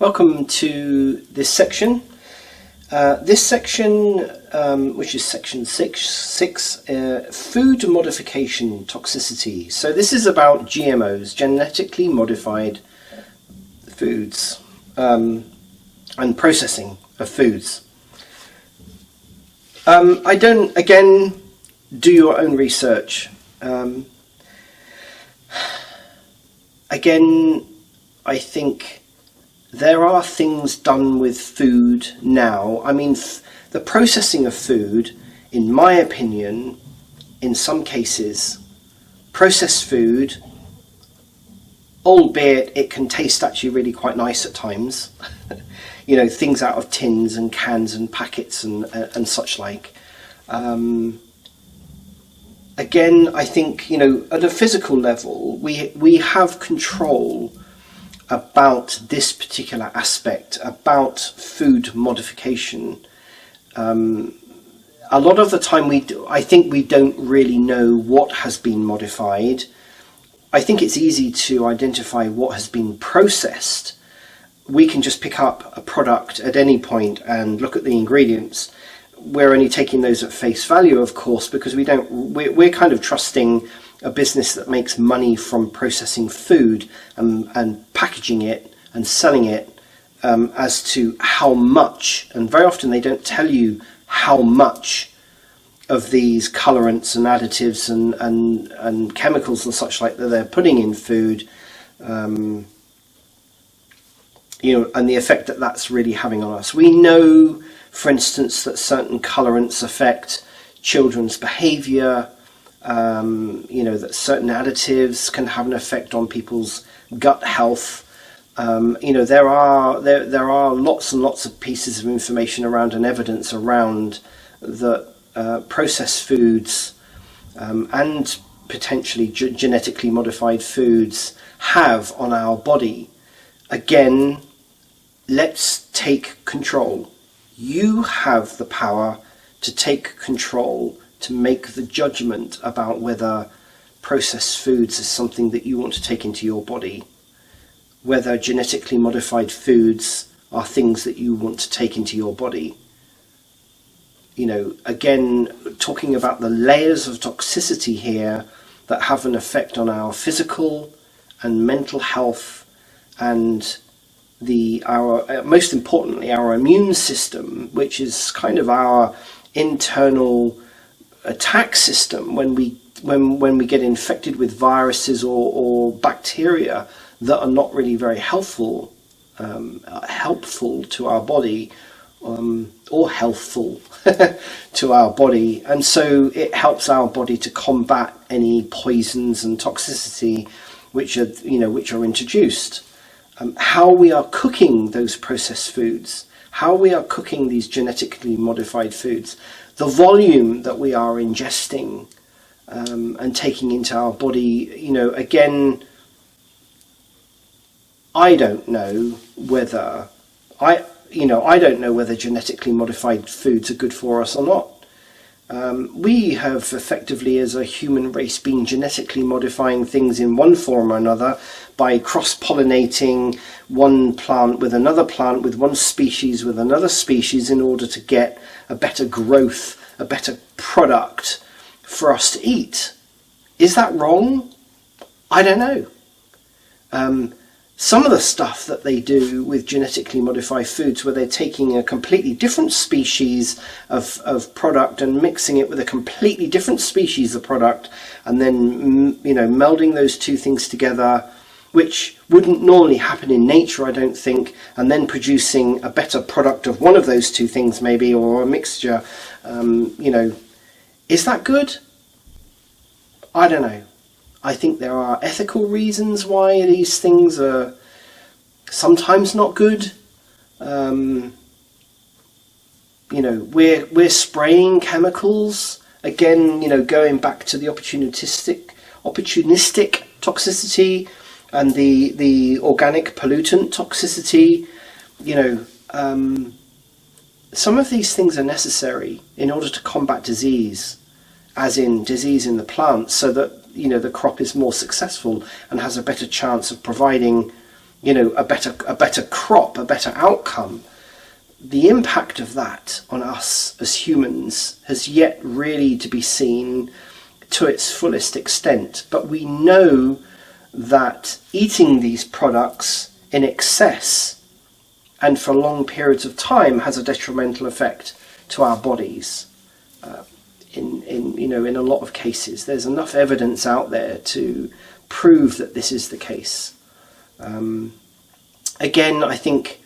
Welcome to this section. Which is section 6, food modification toxicity. So this is about GMOs, genetically modified foods, and processing of foods. Again, do your own research. Again, I think there are things done with food now. I mean, the processing of food, in my opinion, in some cases, processed food, albeit it can taste actually really quite nice at times, you know, things out of tins and cans and packets and such like. Again, I think, you know, at a physical level, we have control about this particular aspect, about food modification. A lot of the time I think we don't really know what has been modified. I think it's easy to identify what has been processed. We can just pick up a product at any point and look at the ingredients. We're only taking those at face value, of course, because we're kind of trusting a business that makes money from processing food and packaging it and selling it, as to how much, and very often they don't tell you how much of these colorants and additives and chemicals and such like that they're putting in food, you know, and the effect that that's really having on us. We know, for instance, that certain colorants affect children's behavior. You know, that certain additives can have an effect on people's gut health. You know, there are lots and lots of pieces of information around and evidence around that processed foods and potentially genetically modified foods have on our body. Again, let's take control. You have the power to take control, to make the judgment about whether processed foods is something that you want to take into your body, whether genetically modified foods are things that you want to take into your body. You know, again, talking about the layers of toxicity here that have an effect on our physical and mental health, and most importantly, our immune system, which is kind of our internal attack system when we get infected with viruses or bacteria that are not really very helpful to our body, or healthful to our body, and so it helps our body to combat any poisons and toxicity which are introduced. How we are cooking those processed foods, how we are cooking these genetically modified foods, the volume that we are ingesting and taking into our body, you know, again, I don't know whether genetically modified foods are good for us or not. We have effectively, as a human race, been genetically modifying things in one form or another by cross-pollinating one plant with another plant, with one species with another species, in order to get a better growth, a better product for us to eat. Is that wrong? I don't know. Some of the stuff that they do with genetically modified foods, where they're taking a completely different species of product and mixing it with a completely different species of product, and then, you know, melding those two things together, which wouldn't normally happen in nature, I don't think, and then producing a better product of one of those two things, maybe, or a mixture. You know, is that good? I don't know. I think there are ethical reasons why these things are sometimes not good. You know, we're spraying chemicals. Again, you know, going back to the opportunistic toxicity and the organic pollutant toxicity. You know, some of these things are necessary in order to combat disease, as in disease in the plants, so that, you know, the crop is more successful and has a better chance of providing a better crop, a better outcome. The impact of that on us as humans has yet really to be seen to its fullest extent. But we know that eating these products in excess and for long periods of time has a detrimental effect to our bodies. In a lot of cases, there's enough evidence out there to prove that this is the case. Again, I think,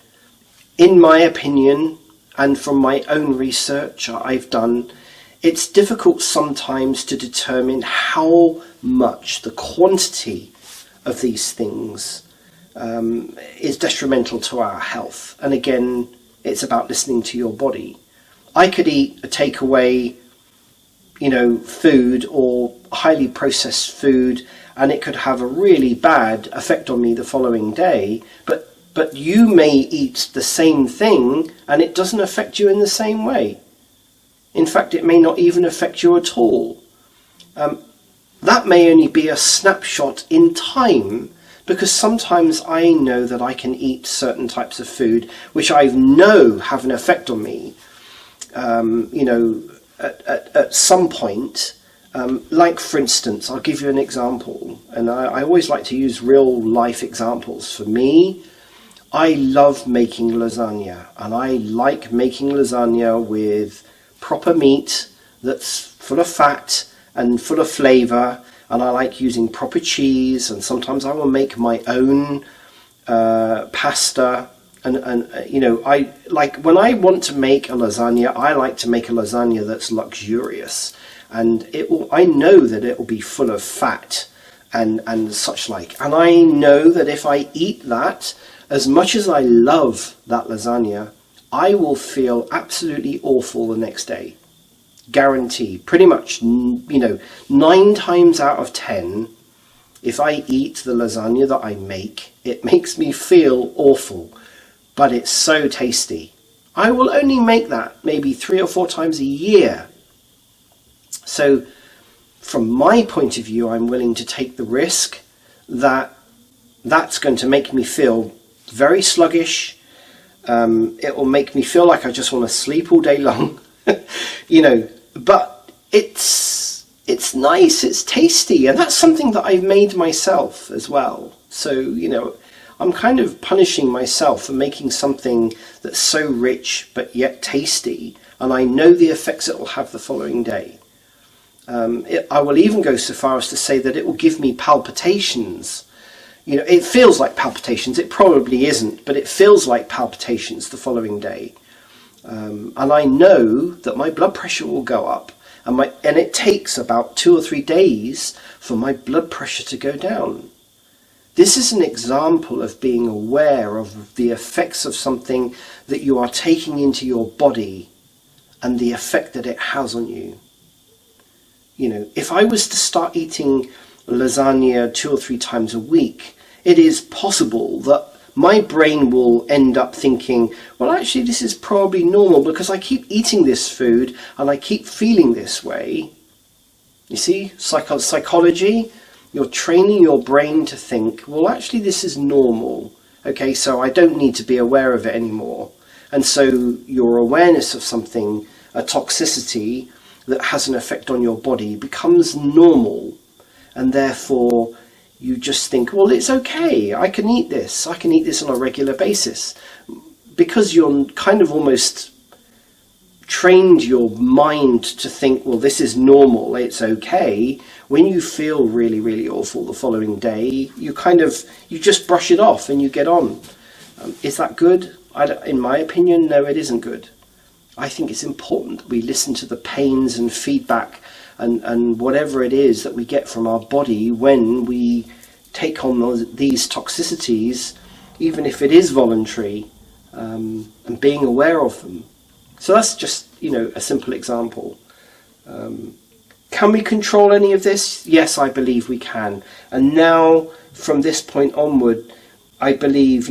in my opinion, and from my own research I've done, it's difficult sometimes to determine how much the quantity of these things is detrimental to our health. And again, it's about listening to your body. I could eat a takeaway, food or highly processed food, and it could have a really bad effect on me the following day, but you may eat the same thing and it doesn't affect you in the same way. In fact, it may not even affect you at all. That may only be a snapshot in time, because sometimes I know that I can eat certain types of food which I know have an effect on me, at some point. Like, for instance, I'll give you an example, and I always like to use real life examples. For me, I love making lasagna, and I like making lasagna with proper meat that's full of fat and full of flavour, and I like using proper cheese, and sometimes I will make my own pasta, and I like, when I want to make a lasagna, I like to make a lasagna that's luxurious, and I know that it will be full of fat and such like, and I know that if I eat that, as much as I love that lasagna, I will feel absolutely awful the next day. Guarantee. Pretty much, 9 times out of 10, if I eat the lasagna that I make, it makes me feel awful, but it's so tasty. I will only make that maybe 3 or 4 times a year. So, from my point of view, I'm willing to take the risk that that's going to make me feel very sluggish. It will make me feel like I just want to sleep all day long, but it's nice, it's tasty, and that's something that I've made myself as well. So, I'm kind of punishing myself for making something that's so rich but yet tasty, and I know the effects it will have the following day. I will even go so far as to say that it will give me palpitations. It feels like palpitations. It probably isn't, but it feels like palpitations the following day. And I know that my blood pressure will go up, and it takes about 2 or 3 days for my blood pressure to go down. This is an example of being aware of the effects of something that you are taking into your body and the effect that it has on you. If I was to start eating lasagna 2 or 3 times a week, it is possible that my brain will end up thinking, well, actually, this is probably normal because I keep eating this food and I keep feeling this way. You see, psychology, you're training your brain to think, well, actually, this is normal. Okay, so I don't need to be aware of it anymore. And so your awareness of something, a toxicity that has an effect on your body, becomes normal. And therefore, you just think, well, it's okay, I can eat this on a regular basis. Because you're kind of almost trained your mind to think, well, this is normal, it's okay. When you feel really, really awful the following day, you just brush it off and you get on. Is that good? In my opinion, no, it isn't good. I think it's important that we listen to the pains and feedback and whatever it is that we get from our body when we take on these toxicities, even if it is voluntary, and being aware of them. So that's just, a simple example. Can we control any of this? Yes, I believe we can. And now, from this point onward, I believe,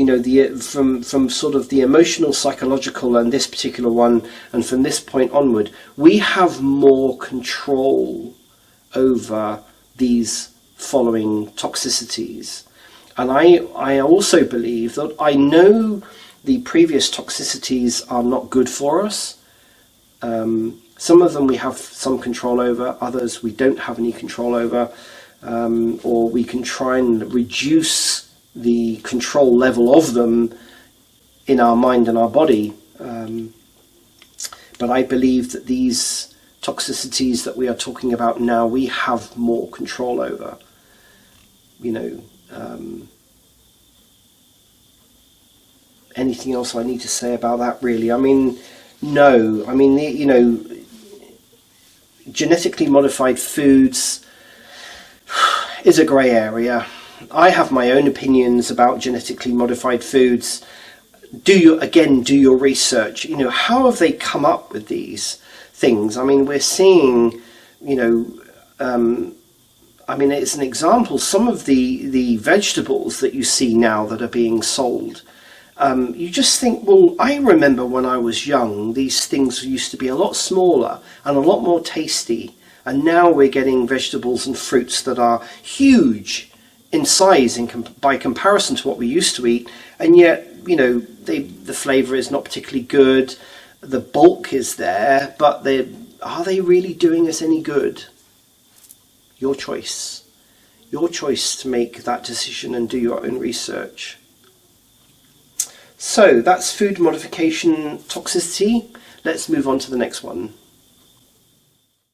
from sort of the emotional, psychological, and this particular one, and from this point onward, we have more control over these following toxicities. And I also believe that I know the previous toxicities are not good for us. Some of them we have some control over, others we don't have any control over, or we can try and reduce the control level of them in our mind and our body. But I believe that these toxicities that we are talking about now, we have more control over. Anything else I need to say about that, really? I mean, no. I mean, genetically modified foods is a grey area. I have my own opinions about genetically modified foods. Do your research. How have they come up with these things? I mean, we're seeing, as an example, some of the vegetables that you see now that are being sold, you just think, well, I remember when I was young, these things used to be a lot smaller and a lot more tasty. And now we're getting vegetables and fruits that are huge in size by comparison to what we used to eat. And yet, the flavour is not particularly good. The bulk is there, but are they really doing us any good? Your choice. Your choice to make that decision and do your own research. So that's food modification toxicity. Let's move on to the next one.